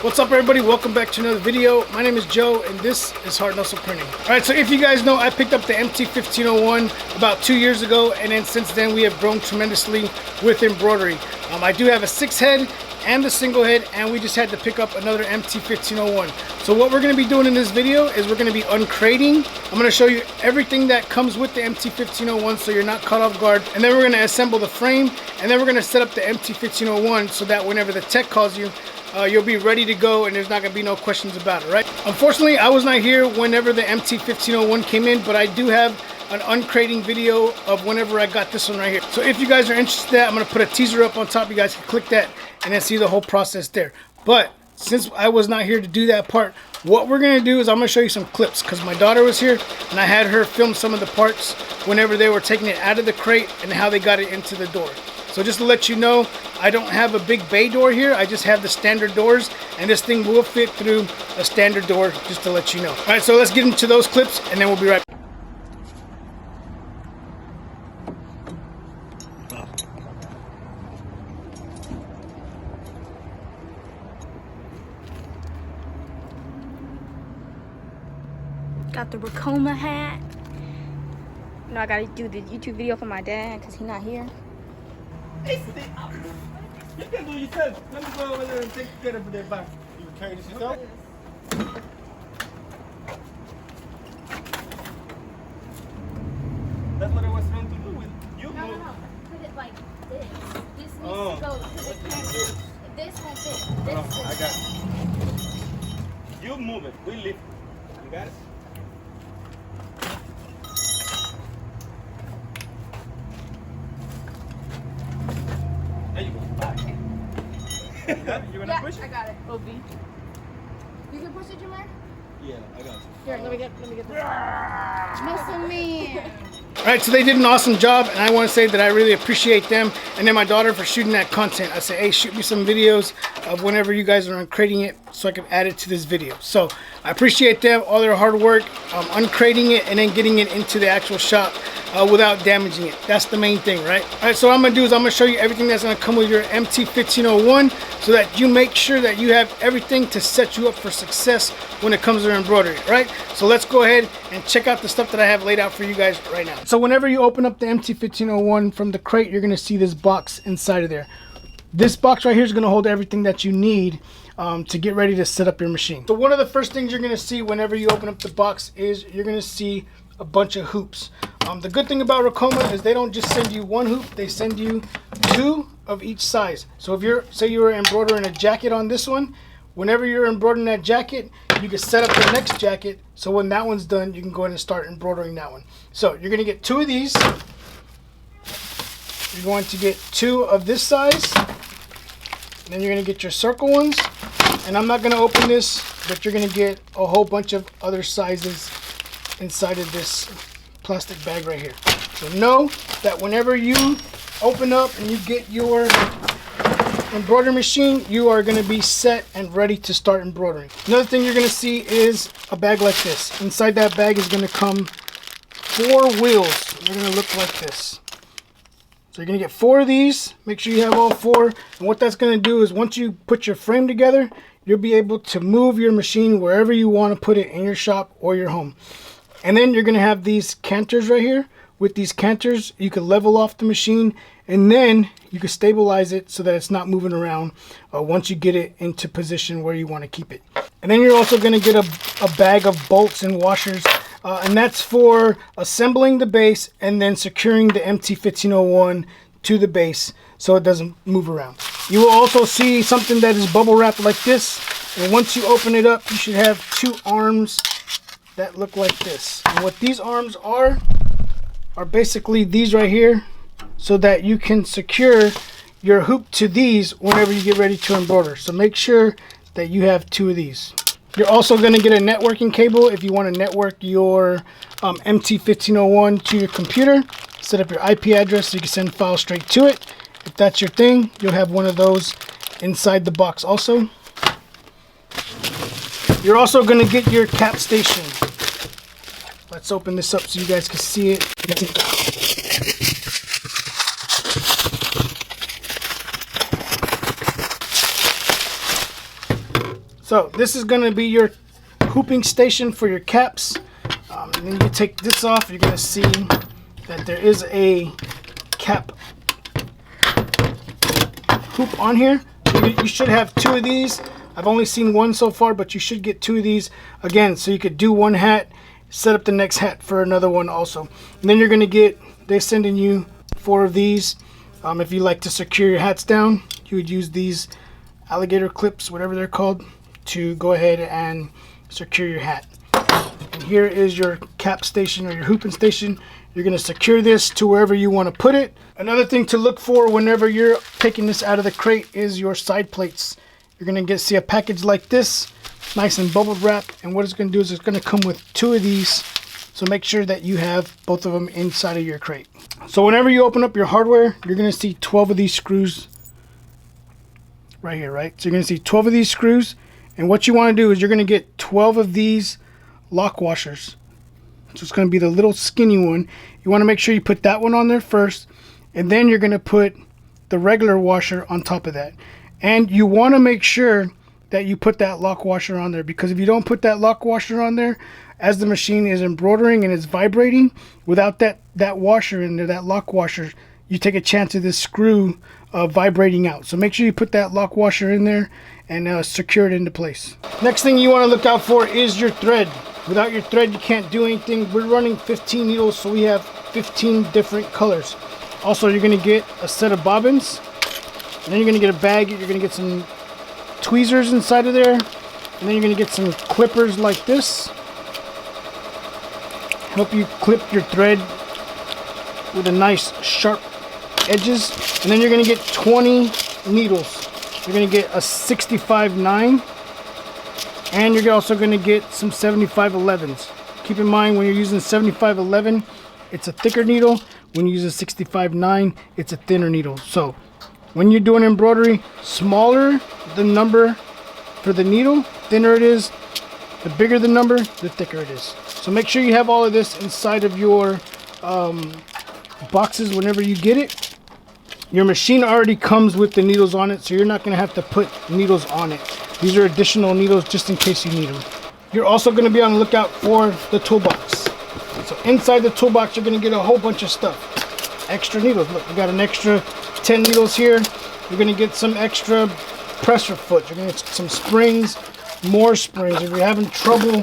What's up, everybody? Welcome back to another video. My name is Joe and this is Hard Hustle Printing. Alright, so if you guys know, I picked up the MT-1501 about 2 years ago, and then since then we have grown tremendously with embroidery. I do have a 6-head and a single head, and we just had to pick up another MT-1501. So what we're going to be doing in this video is we're going to be uncrating. I'm going to show you everything that comes with the MT-1501 so you're not caught off guard, and then we're going to assemble the frame, and then we're going to set up the MT-1501 so that whenever the tech calls you, you'll be ready to go and there's not going to be no questions about it, right? Unfortunately, I was not here whenever the MT-1501 came in, but I do have an uncrating video of whenever I got this one right here. So if you guys are interested in that, I'm going to put a teaser up on top. You guys can click that and then see the whole process there. But since I was not here to do that part, what we're going to do is I'm going to show you some clips because my daughter was here and I had her film some of the parts whenever they were taking it out of the crate and how they got it into the door. So just to let you know, I don't have a big bay door here. I just have the standard doors, and this thing will fit through a standard door, just to let you know. All right, so let's get into those clips, and then we'll be right back. Got the Ricoma hat. You know, I gotta do the YouTube video for my dad because he's not here. You can do it yourself. Let me go over there and take care of that back. You can carry this yourself? That's what I was meant to do with you. No. Put it like this. This needs to Oh. go because it can't fit. This won't fit. This Oh, I fits. got it. You move it. We lift it. You got it? There you go. Back. You got it? You wanna push it? I got it. OB. You can push it, Jameer? Yeah, I got you. Here, let me get this. Muscle man. All right, so they did an awesome job, and I want to say that I really appreciate them and then my daughter for shooting that content. I say, hey, shoot me some videos of whenever you guys are uncrating it so I can add it to this video. So I appreciate them, all their hard work, uncrating it and then getting it into the actual shop without damaging it. That's the main thing, right? All right, so what I'm going to do is I'm going to show you everything that's going to come with your MT-1501 so that you make sure that you have everything to set you up for success when it comes to embroidery, right? So let's go ahead and check out the stuff that I have laid out for you guys right now. So whenever you open up the MT-1501 from the crate, you're going to see this box inside of there. This box right here is going to hold everything that you need to get ready to set up your machine. So one of the first things you're going to see whenever you open up the box is you're going to see a bunch of hoops. The good thing about Ricoma is they don't just send you one hoop, they send you 2 of each size. So if you're, say you were embroidering a jacket on this one, whenever you're embroidering that jacket, you can set up the next jacket, so when that one's done, you can go ahead and start embroidering that one. So you're going to get 2 of these. You're going to get 2 of this size. And then you're going to get your circle ones. And I'm not going to open this, but you're going to get a whole bunch of other sizes inside of this plastic bag right here. So know that whenever you open up and you get your embroidery machine, you are going to be set and ready to start embroidering. Another thing you're going to see is a bag like this. Inside that bag is going to come 4 wheels. They're going to look like this. So you're going to get 4 of these. Make sure you have all 4. And what that's going to do is once you put your frame together, you'll be able to move your machine wherever you want to put it in your shop or your home. And then you're going to have these canters right here. With these canters, you can level off the machine and then you can stabilize it so that it's not moving around once you get it into position where you want to keep it. And then you're also going to get a bag of bolts and washers, and that's for assembling the base and then securing the MT-1501 to the base so it doesn't move around. You will also see something that is bubble wrapped like this, and once you open it up, you should have 2 arms that look like this. And what these arms are basically these right here, so that you can secure your hoop to these whenever you get ready to embroider. So make sure that you have 2 of these. You're also going to get a networking cable if you want to network your MT-1501 to your computer. Set up your IP address so you can send files straight to it. If that's your thing, you'll have one of those inside the box also. You're also going to get your cap station. Let's open this up so you guys can see it. So this is going to be your hooping station for your caps. And then you take this off, you're going to see that there is a cap hoop on here. You should have 2 of these. I've only seen 1 so far, but you should get 2 of these again, so you could do 1 hat, set up the next hat for another one also. And then you're going to get, they're sending you 4 of these. If you like to secure your hats down, you would use these alligator clips, whatever they're called, to go ahead and secure your hat. And here is your cap station or your hooping station. You're going to secure this to wherever you want to put it. Another thing to look for whenever you're taking this out of the crate is your side plates. You're going to see a package like this, nice and bubble wrapped, and what it's going to do is it's going to come with 2 of these, so make sure that you have both of them inside of your crate. So whenever you open up your hardware, you're going to see 12 of these screws right here, right? So you're going to see 12 of these screws, and what you want to do is you're going to get 12 of these lock washers. So it's going to be the little skinny one. You want to make sure you put that one on there first, and then you're going to put the regular washer on top of that. And you want to make sure that you put that lock washer on there, because if you don't put that lock washer on there, as the machine is embroidering and it's vibrating, without that washer in there, that lock washer, you take a chance of this screw vibrating out. So make sure you put that lock washer in there and secure it into place. Next thing you want to look out for is your thread. Without your thread, you can't do anything. We're running 15 needles, so we have 15 different colors. Also, you're going to get a set of bobbins, and then you're going to get a bag. You're going to get some tweezers inside of there, and then you're going to get some clippers like this. Help you clip your thread with a nice sharp edges. And then you're going to get 20 needles. You're going to get a 65-9, and you're also going to get some 75-11s. Keep in mind, when you're using 75-11, it's a thicker needle. When you use a 65-9, it's a thinner needle. So when you're doing embroidery, smaller the number for the needle, thinner it is. The bigger the number, the thicker it is. So make sure you have all of this inside of your boxes whenever you get it. Your machine already comes with the needles on it, so you're not going to have to put needles on it. These are additional needles just in case you need them. You're also going to be on the lookout for the toolbox. So inside the toolbox, you're going to get a whole bunch of stuff. Extra needles. Look, we got an extra 10 needles here. You're going to get some extra presser foot. You're going to get some springs, more springs. If you're having trouble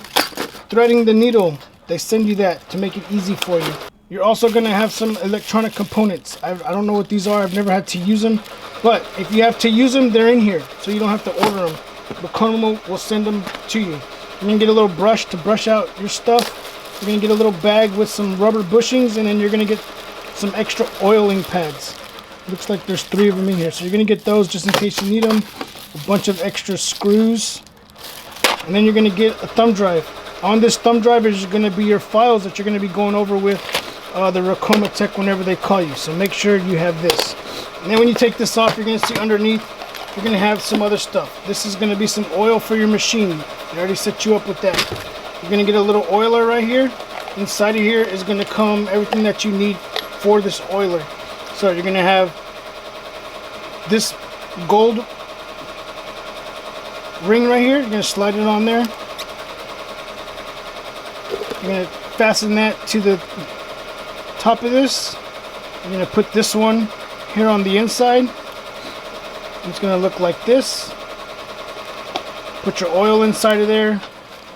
threading the needle, they send you that to make it easy for you. You're also going to have some electronic components. I don't know what these are. I've never had to use them. But if you have to use them, they're in here. So you don't have to order them. But Chroma will send them to you. You're going to get a little brush to brush out your stuff. You're going to get a little bag with some rubber bushings. And then you're going to get some extra oiling pads. Looks like there's 3 of them in here. So you're going to get those just in case you need them. A bunch of extra screws. And then you're going to get a thumb drive. On this thumb drive is going to be your files that you're going to be going over with the Ricoma tech whenever they call you. So make sure you have this. And then when you take this off, you're going to see underneath, you're going to have some other stuff. This is going to be some oil for your machine. They already set you up with that. You're going to get a little oiler right here. Inside of here is going to come everything that you need for this oiler. So you're going to have this gold ring right here. You're going to slide it on there. You're going to fasten that to the top of this. You're going to put this one here on the inside. It's going to look like this. Put your oil inside of there,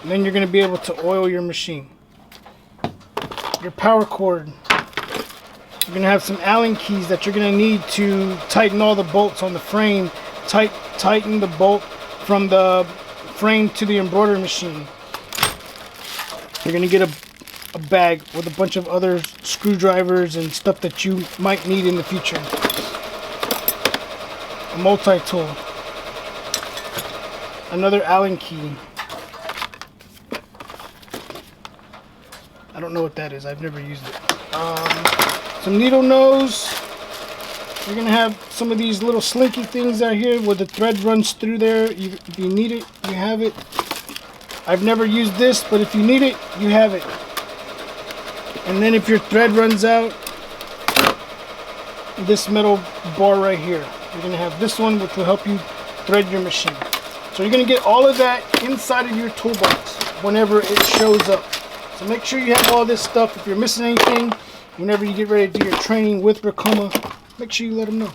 and then you're going to be able to oil your machine. Your power cord. You're going to have some Allen keys that you're going to need to tighten all the bolts on the frame. Tighten the bolt from the frame to the embroidery machine. You're going to get a bag with a bunch of other screwdrivers and stuff that you might need in the future. A multi-tool. Another Allen key. I don't know what that is. I've never used it. Some needle nose. You're going to have some of these little slinky things out here where the thread runs through there. If you need it, you have it. I've never used this, but if you need it, you have it. And then if your thread runs out, this metal bar right here. You're going to have this one, which will help you thread your machine. So you're going to get all of that inside of your toolbox whenever it shows up. So make sure you have all this stuff. If you're missing anything, whenever you get ready to do your training with Ricoma, make sure you let them know.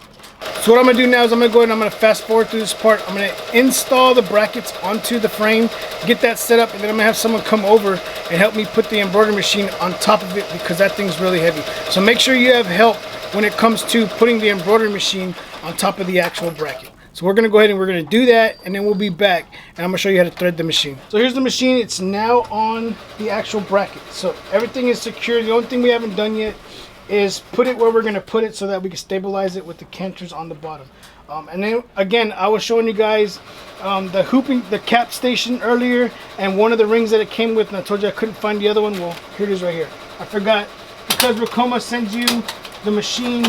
So what I'm going to do now is I'm going to go ahead and I'm going to fast forward through this part. I'm going to install the brackets onto the frame, get that set up, and then I'm going to have someone come over and help me put the embroidery machine on top of it because that thing's really heavy. So make sure you have help when it comes to putting the embroidery machine on top of the actual bracket. So we're going to go ahead and we're going to do that, and then we'll be back and I'm going to show you how to thread the machine. So here's the machine. It's now on the actual bracket. So everything is secure. The only thing we haven't done yet is put it where we're going to put it so that we can stabilize it with the canters on the bottom. And then again, I was showing you guys the cap station earlier and one of the rings that it came with, and I told you I couldn't find the other one. Well, here it is right here. I forgot, because Ricoma sends you the machine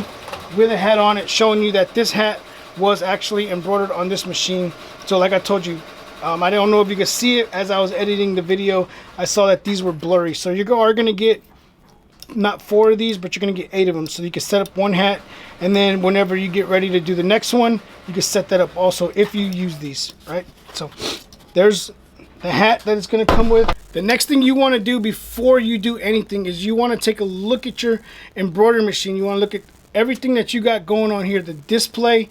with a hat on it, showing you that this hat was actually embroidered on this machine. So like I told you, I don't know if you could see it as I was editing the video. I saw that these were blurry. So you are going to get not 4 of these, but you're going to get 8 of them. So you can set up one hat, and then whenever you get ready to do the next one, you can set that up also if you use these, right? So there's the hat that it's going to come with. The next thing you want to do before you do anything is you want to take a look at your embroidery machine. You want to look at everything that you got going on here, the display,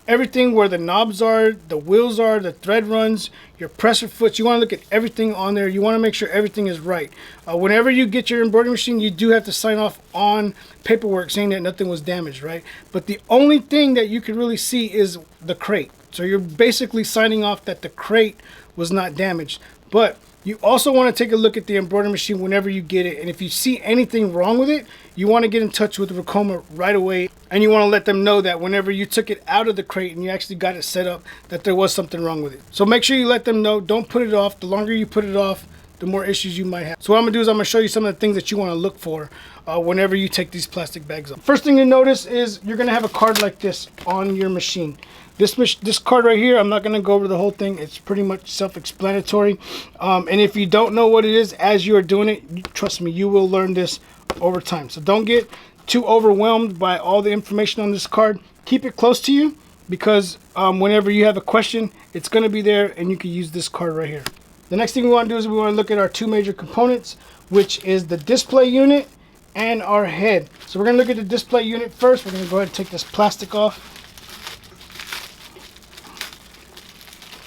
everything where the knobs are, the wheels are, the thread runs, your presser foots. You want to look at everything on there. You want to make sure everything is right. Whenever you get your embroidery machine, you do have to sign off on paperwork saying that nothing was damaged, right? But the only thing that you can really see is the crate. So you're basically signing off that the crate was not damaged. But you also want to take a look at the embroidery machine whenever you get it, and if you see anything wrong with it, you want to get in touch with Ricoma right away, and you want to let them know that whenever you took it out of the crate and you actually got it set up, that there was something wrong with it. So make sure you let them know. Don't put it off. The longer you put it off, the more issues you might have. So what I'm going to do is I'm going to show you some of the things that you want to look for whenever you take these plastic bags off. First thing to notice is you're going to have a card like this on your machine. This card right here, I'm not going to go over the whole thing. It's pretty much self-explanatory. And if you don't know what it is as you are doing it, trust me, you will learn this over time. So don't get too overwhelmed by all the information on this card. Keep it close to you, because whenever you have a question, it's going to be there, and you can use this card right here. The next thing we want to do is we want to look at our 2 major components, which is the display unit and our head. So we're going to look at the display unit first. We're going to go ahead and take this plastic off.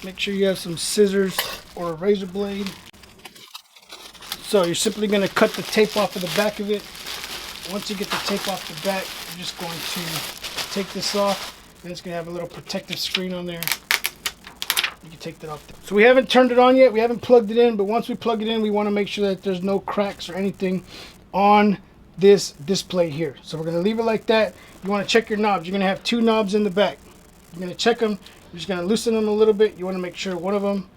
Make sure you have some scissors or a razor blade. So you're simply going to cut the tape off of the back of it. Once you get the tape off the back, you're just going to take this off. And it's going to have a little protective screen on there. You can take that off. So we haven't turned it on yet. We haven't plugged it in. But once we plug it in, we want to make sure that there's no cracks or anything on this display here. So we're going to leave it like that. You want to check your knobs. You're going to have 2 knobs in the back. You're going to check them. You're just going to loosen them a little bit. You want to make sure one of them,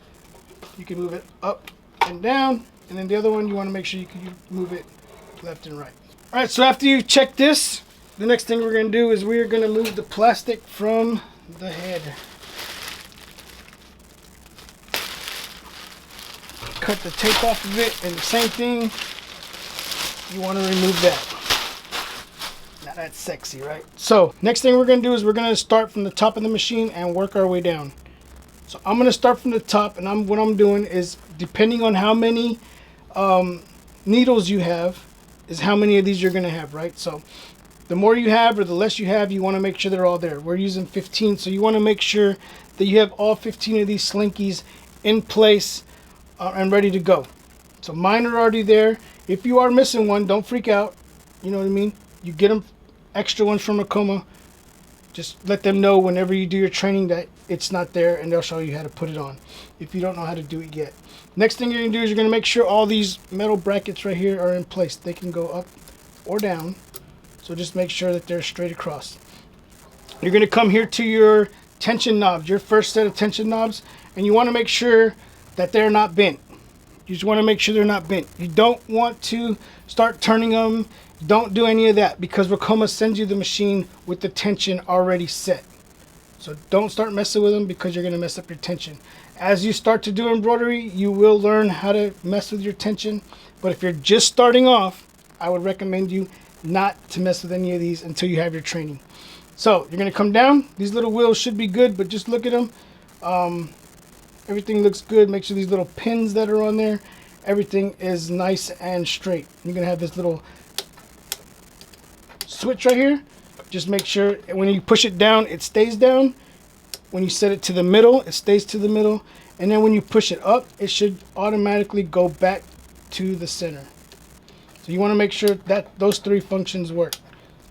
you can move it up and down. And then the other one, you want to make sure you can move it left and right. All right, so after you check this, the next thing we're going to do is we're going to move the plastic from the head. Cut the tape off of it, and the same thing, you want to remove that. Now that's sexy, right? So next thing we're going to do is we're going to start from the top of the machine and work our way down. So I'm going to start from the top, and what I'm doing is, depending on how many needles you have, is how many of these you're going to have, right? So the more you have or the less you have, you want to make sure they're all there. We're using 15, so you want to make sure that you have all 15 of these slinkies in place and ready to go. So mine are already there. If you are missing one, don't freak out. You know what I mean? You get them extra ones from Ricoma. Just let them know whenever you do your training that it's not there, and they'll show you how to put it on if you don't know how to do it yet. Next thing you're going to do is you're going to make sure all these metal brackets right here are in place. They can go up or down. So just make sure that they're straight across. You're going to come here to your tension knobs, your first set of tension knobs, and you want to make sure that they're not bent. You just want to make sure they're not bent. You don't want to start turning them. Don't do any of that, because Ricoma sends you the machine with the tension already set. So don't start messing with them, because you're going to mess up your tension. As you start to do embroidery, you will learn how to mess with your tension. But if you're just starting off, I would recommend you not to mess with any of these until you have your training. So you're going to come down. These little wheels should be good, but just look at them. everything looks good. Make sure these little pins that are on there, everything is nice and straight. You're gonna have this little switch right here. Just make sure when you push it down, it stays down. When you set it to the middle, it stays to the middle. And then when you push it up, it should automatically go back to the center. So you want to make sure that those three functions work.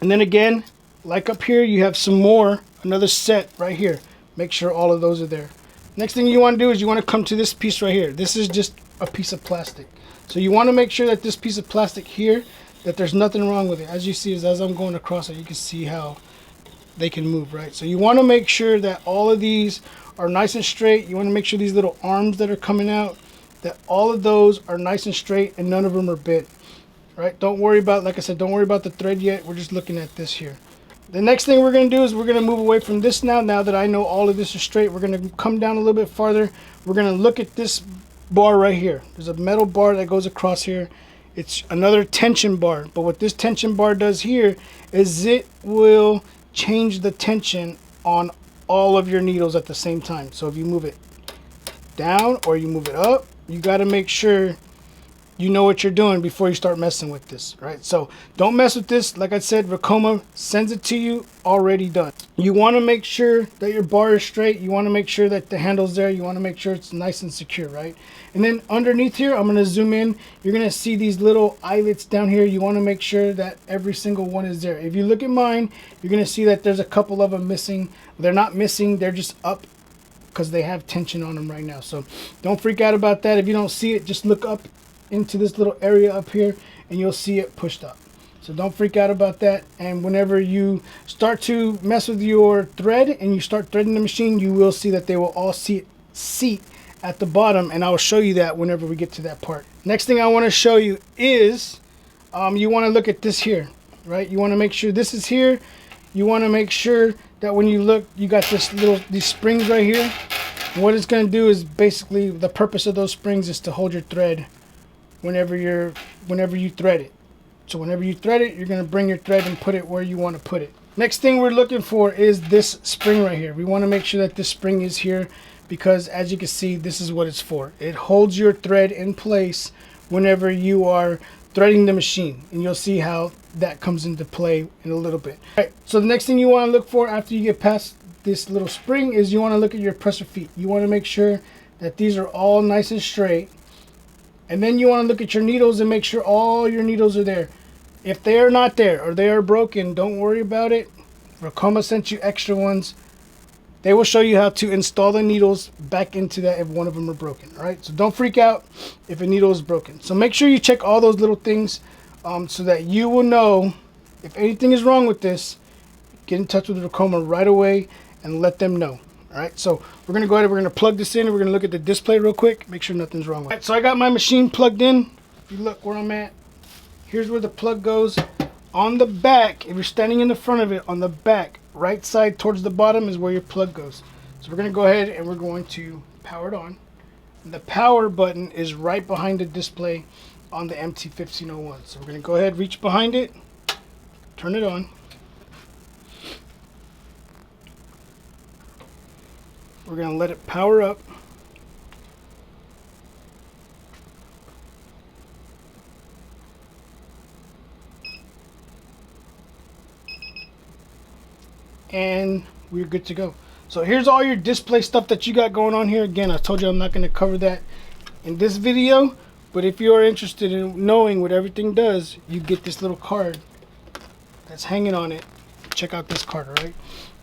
And then again, like up here, you have some more, another set right here. Make sure all of those are there. Next thing you want to do is you want to come to this piece right here. This is just a piece of plastic. So you want to make sure that this piece of plastic here, that there's nothing wrong with it. As you see, as I'm going across it, you can see how they can move, right? So you want to make sure that all of these are nice and straight. You want to make sure these little arms that are coming out, that all of those are nice and straight and none of them are bent, right? Don't worry about, like I said, don't worry about the thread yet. We're just looking at this here. The next thing we're going to do is we're going to move away from this now. Now that I know all of this is straight, we're going to come down a little bit farther. We're going to look at this bar right here. There's a metal bar that goes across here. It's another tension bar, but what this tension bar does here is it will change the tension on all of your needles at the same time. So if you move it down or you move it up, you got to make sure you know what you're doing before you start messing with this, right? So don't mess with this. Like I said, Ricoma sends it to you already done. You want to make sure that your bar is straight. You want to make sure that the handle's there. You want to make sure it's nice and secure, right? And then underneath here, I'm going to zoom in. You're going to see these little eyelets down here. You want to make sure that every single one is there. If you look at mine, you're going to see that there's a couple of them missing. They're not missing. They're just up because they have tension on them right now. So don't freak out about that. If you don't see it, just look up into this little area up here and you'll see it pushed up. So don't freak out about that. And whenever you start to mess with your thread and you start threading the machine, you will see that they will all seat at the bottom, and I'll show you that whenever we get to that part. Next thing I want to show you is you want to look at this here, right? You want to make sure this is here. You want to make sure that when you look, you got these springs right here. And what it's going to do is basically the purpose of those springs is to hold your thread whenever you thread it. So whenever you thread it, you're going to bring your thread and put it where you want to put it. Next thing we're looking for is this spring right here. We want to make sure that this spring is here because as you can see, this is what it's for. It holds your thread in place whenever you are threading the machine, and you'll see how that comes into play in a little bit. All right, so the next thing you want to look for after you get past this little spring is you want to look at your presser feet. You want to make sure that these are all nice and straight. And then you want to look at your needles and make sure all your needles are there. If they are not there or they are broken, don't worry about it. Ricoma sent you extra ones. They will show you how to install the needles back into that if one of them are broken. All right, so don't freak out if a needle is broken. So make sure you check all those little things so that you will know if anything is wrong with this. Get in touch with Ricoma right away and let them know. All right, so we're going to go ahead and we're going to plug this in and we're going to look at the display real quick, make sure nothing's wrong with it. All right, so I got my machine plugged in. If you look where I'm at, here's where the plug goes. On the back, if you're standing in the front of it, on the back, right side towards the bottom is where your plug goes. So we're going to go ahead and we're going to power it on. And the power button is right behind the display on the MT-1501. So we're going to go ahead, reach behind it, turn it on. We're going to let it power up. And we're good to go. So here's all your display stuff that you got going on here. Again, I told you I'm not going to cover that in this video, but if you are interested in knowing what everything does, you get this little card that's hanging on it. Check out this card, all right?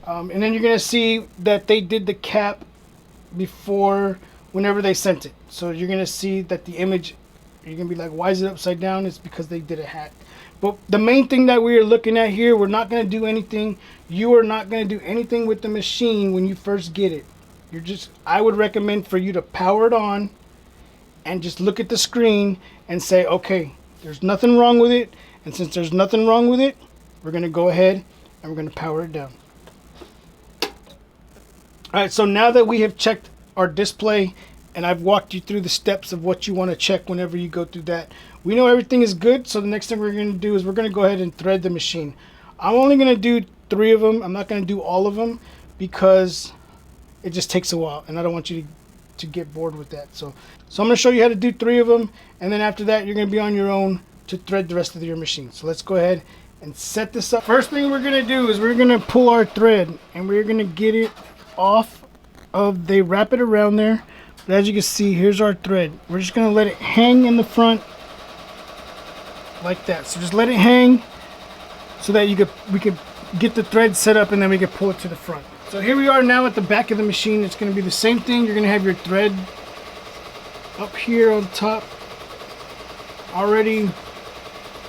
And then you're going to see that they did the cap before whenever they sent it. So you're going to see that the image, you're going to be like, why is it upside down? It's because they did a hack. But the main thing that we are looking at here, we're not going to do anything. You are not going to do anything with the machine when you first get it. I would recommend for you to power it on and just look at the screen and say, okay, there's nothing wrong with it. And since there's nothing wrong with it, we're going to go ahead and we're going to power it down. All right, so now that we have checked our display and I've walked you through the steps of what you want to check whenever you go through that, we know everything is good. So the next thing we're going to do is we're going to go ahead and thread the machine. I'm only going to do 3 of them. I'm not going to do all of them because it just takes a while and I don't want you to to get bored with that. So I'm going to show you how to do 3 of them, and then after that you're going to be on your own to thread the rest of your machine. So let's go ahead and set this up. First thing we're going to do is we're going to pull our thread, and we're going to get it off of, they wrap it around there, but as you can see, here's our thread. We're just going to let it hang in the front like that. So just let it hang so that we could get the thread set up, and then we can pull it to the front. So here we are now at the back of the machine. It's going to be the same thing. You're going to have your thread up here on top.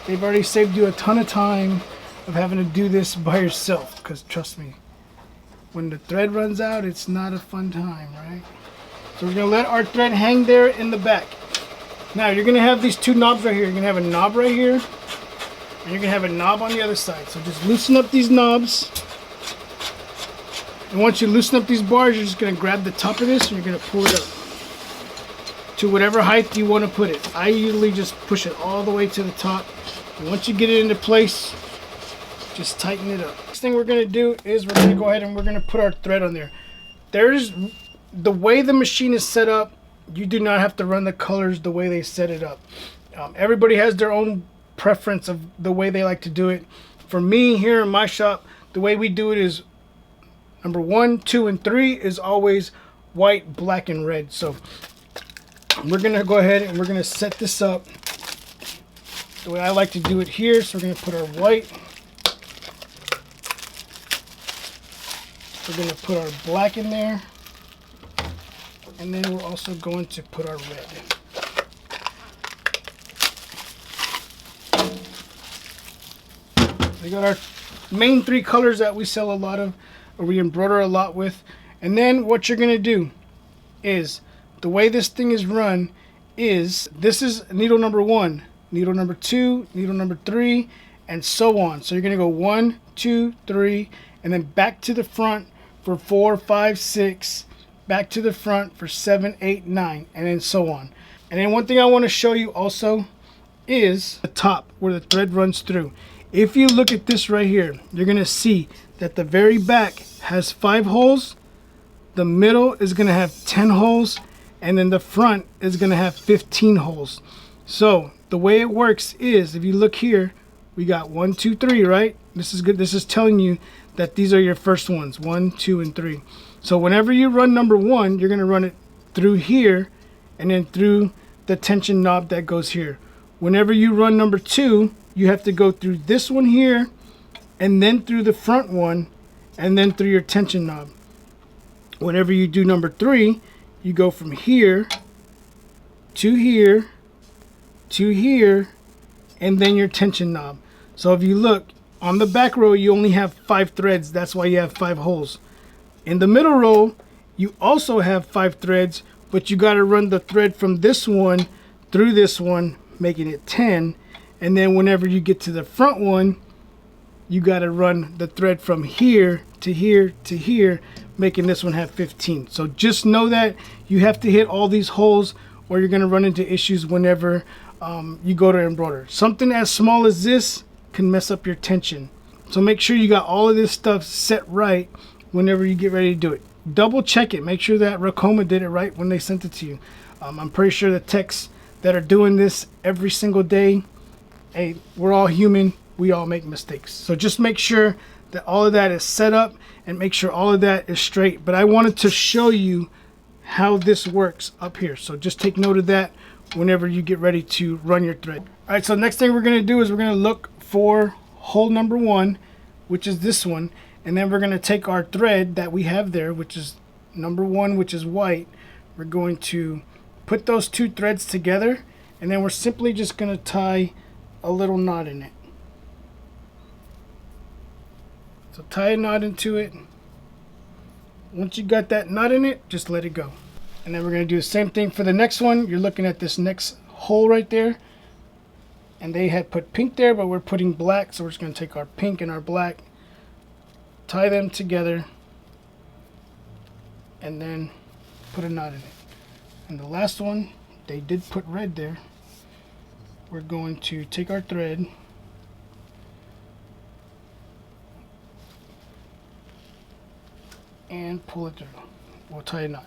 They've already saved you a ton of time of having to do this by yourself, because trust me, when the thread runs out, it's not a fun time, right? So we're going to let our thread hang there in the back. Now you're going to have these 2 knobs right here. You're going to have a knob right here, and you're going to have a knob on the other side. So just loosen up these knobs. And once you loosen up these bars, you're just going to grab the top of this and you're going to pull it up to whatever height you want to put it. I usually just push it all the way to the top. And once you get it into place, just tighten it up. Next thing we're going to do is we're going to go ahead and we're going to put our thread on there. The way the machine is set up, you do not have to run the colors the way they set it up. Everybody has their own preference of the way they like to do it. For me, here in my shop, the way we do it is number 1, 2, and 3 is always white, black, and red. So we're going to go ahead and we're going to set this up the way I like to do it here. So we're going to put our white. We're going to put our black in there. And then we're also going to put our red. We got our main 3 colors that we sell a lot of, or we embroider a lot with. And then what you're going to do is, the way this thing is run is, this is needle number 1, needle number 2, needle number 3, and so on. So you're going to go 1, 2, 3, and then back to the front for 4, 5, 6, back to the front for 7, 8, 9, and then so on. And then one thing I want to show you also is the top where the thread runs through. If you look at this right here, you're going to see that the very back has 5 holes, the middle is going to have 10 holes, and then the front is going to have 15 holes. So the way it works is, if you look here, we got 1, 2, 3, right? This is good. This is telling you that these are your first ones, 1, 2, and 3. So whenever you run number 1, you're going to run it through here and then through the tension knob that goes here. Whenever you run number 2, you have to go through this one here and then through the front one and then through your tension knob. Whenever you do number 3, you go from here to here to here and then your tension knob. So if you look on the back row, you only have 5 threads. That's why you have 5 holes. In the middle row, you also have 5 threads, but you got to run the thread from this one through this one, making it 10. And then whenever you get to the front one, you got to run the thread from here to here to here, making this one have 15. So just know that you have to hit all these holes or you're going to run into issues whenever you go to embroider. Something as small as this can mess up your tension. So make sure you got all of this stuff set right whenever you get ready to do it. Double check it. Make sure that Ricoma did it right when they sent it to you. I'm pretty sure the techs that are doing this every single day, hey, we're all human. We all make mistakes. So just make sure that all of that is set up and make sure all of that is straight. But I wanted to show you how this works up here. So just take note of that whenever you get ready to run your thread. All right, so next thing we're going to do is we're going to look for hole number 1, which is this one. And then we're going to take our thread that we have there, which is number 1, which is white. We're going to put those 2 threads together, and then we're simply just going to tie a little knot in it. So tie a knot into it. Once you got that knot in it, just let it go. And then we're going to do the same thing for the next one. You're looking at this next hole right there. And they had put pink there, but we're putting black. So we're just going to take our pink and our black, tie them together, and then put a knot in it. And the last one, they did put red there. We're going to take our thread and pull it through. We'll tie a knot.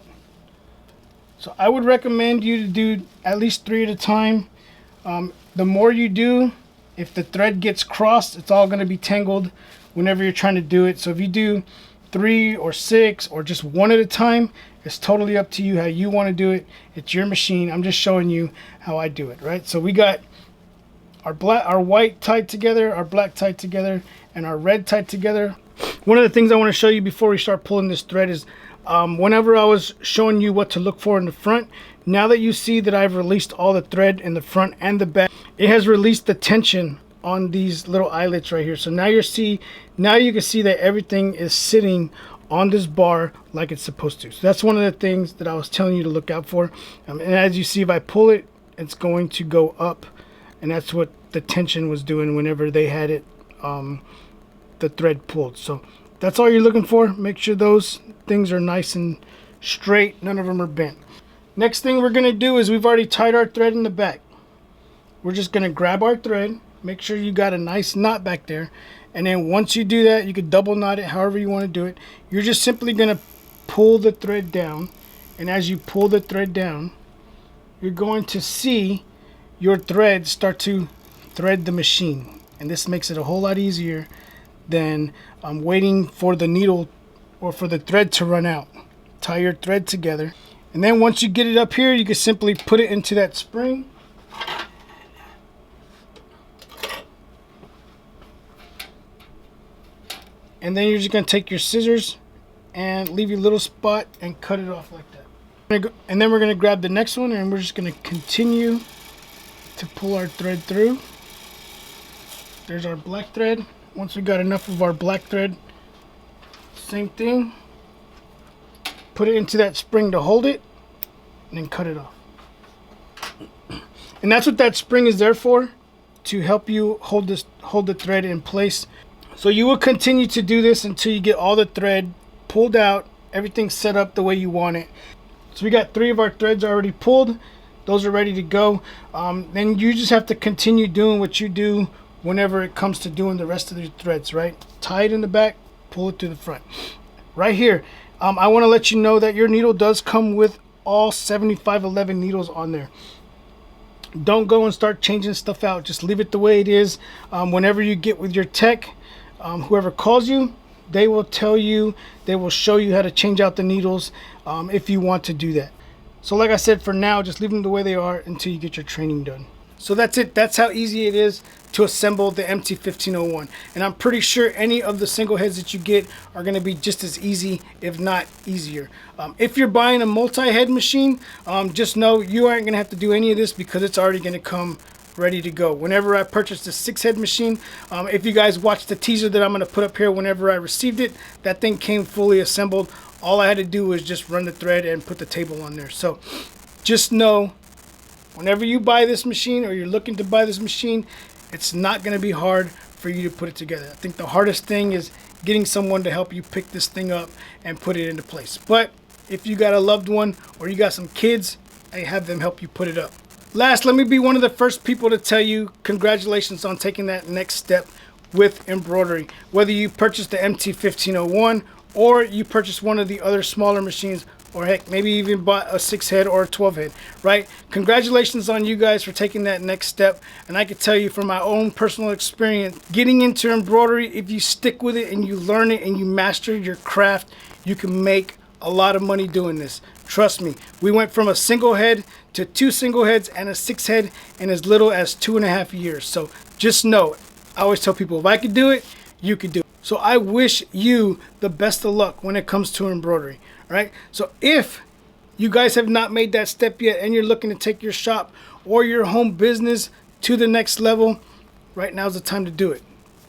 So I would recommend you to do at least 3 at a time. The more you do, if the thread gets crossed, it's all going to be tangled whenever you're trying to do it. So if you do 3 or 6 or just 1 at a time, it's totally up to you how you want to do it. It's your machine. I'm just showing you how I do it, right? So we got our white tied together, our black tied together, and our red tied together. One of the things I want to show you before we start pulling this thread is whenever I was showing you what to look for in the front, now that you see that I've released all the thread in the front and the back, it has released the tension on these little eyelets right here. So now you can see that everything is sitting on this bar like it's supposed to. So that's one of the things that I was telling you to look out for. And as you see, if I pull it, it's going to go up, and that's what the tension was doing whenever they had it, the thread pulled. So that's all you're looking for. Make sure those things are nice and straight, none of them are bent. Next thing we're going to do is we've already tied our thread in the back. We're just going to grab our thread, make sure you got a nice knot back there, and then once you do that, you can double knot it however you want to do it. You're just simply going to pull the thread down, and as you pull the thread down, you're going to see your thread start to thread the machine, and this makes it a whole lot easier than waiting for the needle or for the thread to run out. Tie your thread together, and then once you get it up here, you can simply put it into that spring. And then you're just going to take your scissors and leave your little spot and cut it off like that. And then we're going to grab the next one, and we're just going to continue to pull our thread through. There's our black thread. Once we got enough of our black thread, same thing. Put it into that spring to hold it, and then cut it off. And that's what that spring is there for, to help you hold the thread in place. So you will continue to do this until you get all the thread pulled out, everything set up the way you want it. So we got 3 of our threads already pulled. Those are ready to go. Then you just have to continue doing what you do whenever it comes to doing the rest of the threads, right? Tie it in the back, pull it to the front. Right here, I want to let you know that your needle does come with all 7511 needles on there. Don't go and start changing stuff out. Just leave it the way it is. Whenever you get with your tech, whoever calls you, they will tell you, they will show you how to change out the needles if you want to do that. So like I said, for now, just leave them the way they are until you get your training done. So that's it. That's how easy it is to assemble the MT-1501. And I'm pretty sure any of the single heads that you get are going to be just as easy, if not easier. If you're buying a multi-head machine, just know you aren't going to have to do any of this because it's already going to come ready to go. Whenever I purchased the 6-head machine, if you guys watched the teaser that I'm going to put up here whenever I received it, that thing came fully assembled. All I had to do was just run the thread and put the table on there. So just know, whenever you buy this machine or you're looking to buy this machine, it's not going to be hard for you to put it together. I think the hardest thing is getting someone to help you pick this thing up and put it into place. But if you got a loved one or you got some kids, hey, have them help you put it up. Last, let me be one of the first people to tell you congratulations on taking that next step with embroidery. Whether you purchased the MT-1501 or you purchased one of the other smaller machines, or heck, maybe even bought a 6-head or a 12-head, right? Congratulations on you guys for taking that next step. And I can tell you from my own personal experience, getting into embroidery, if you stick with it and you learn it and you master your craft, you can make a lot of money doing this. Trust me, we went from a single head to 2 single heads and a 6-head in as little as 2.5 years. So just know, I always tell people, if I could do it, you could do it. So I wish you the best of luck when it comes to embroidery. Right? So if you guys have not made that step yet and you're looking to take your shop or your home business to the next level, right now is the time to do it.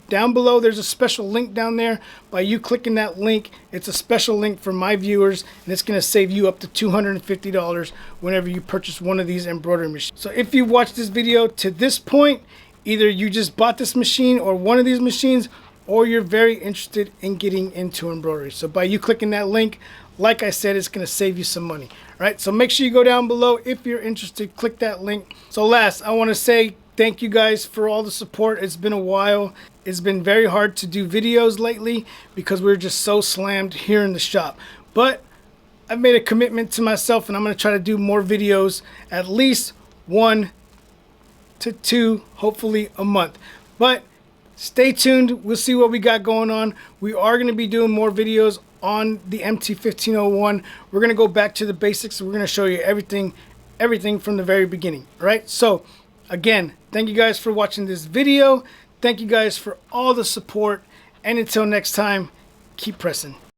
Down below, there's a special link down there. By you clicking that link, it's a special link for my viewers, and it's going to save you up to $250 whenever you purchase one of these embroidery machines. So if you watched this video to this point, either you just bought this machine or one of these machines, or you're very interested in getting into embroidery. So by you clicking that link, like I said, it's going to save you some money. All right, so make sure you go down below if you're interested. Click that link. So last, I want to say thank you guys for all the support. It's been a while. It's been very hard to do videos lately because we're just so slammed here in the shop. But I've made a commitment to myself, and I'm going to try to do more videos, at least 1 to 2, hopefully a month. But stay tuned. We'll see what we got going on. We are going to be doing more videos on the MT-1501. We're going to go back to the basics. We're going to show you everything from the very beginning. All right. So again, thank you guys for watching this video. Thank you guys for all the support. And until next time, keep pressing.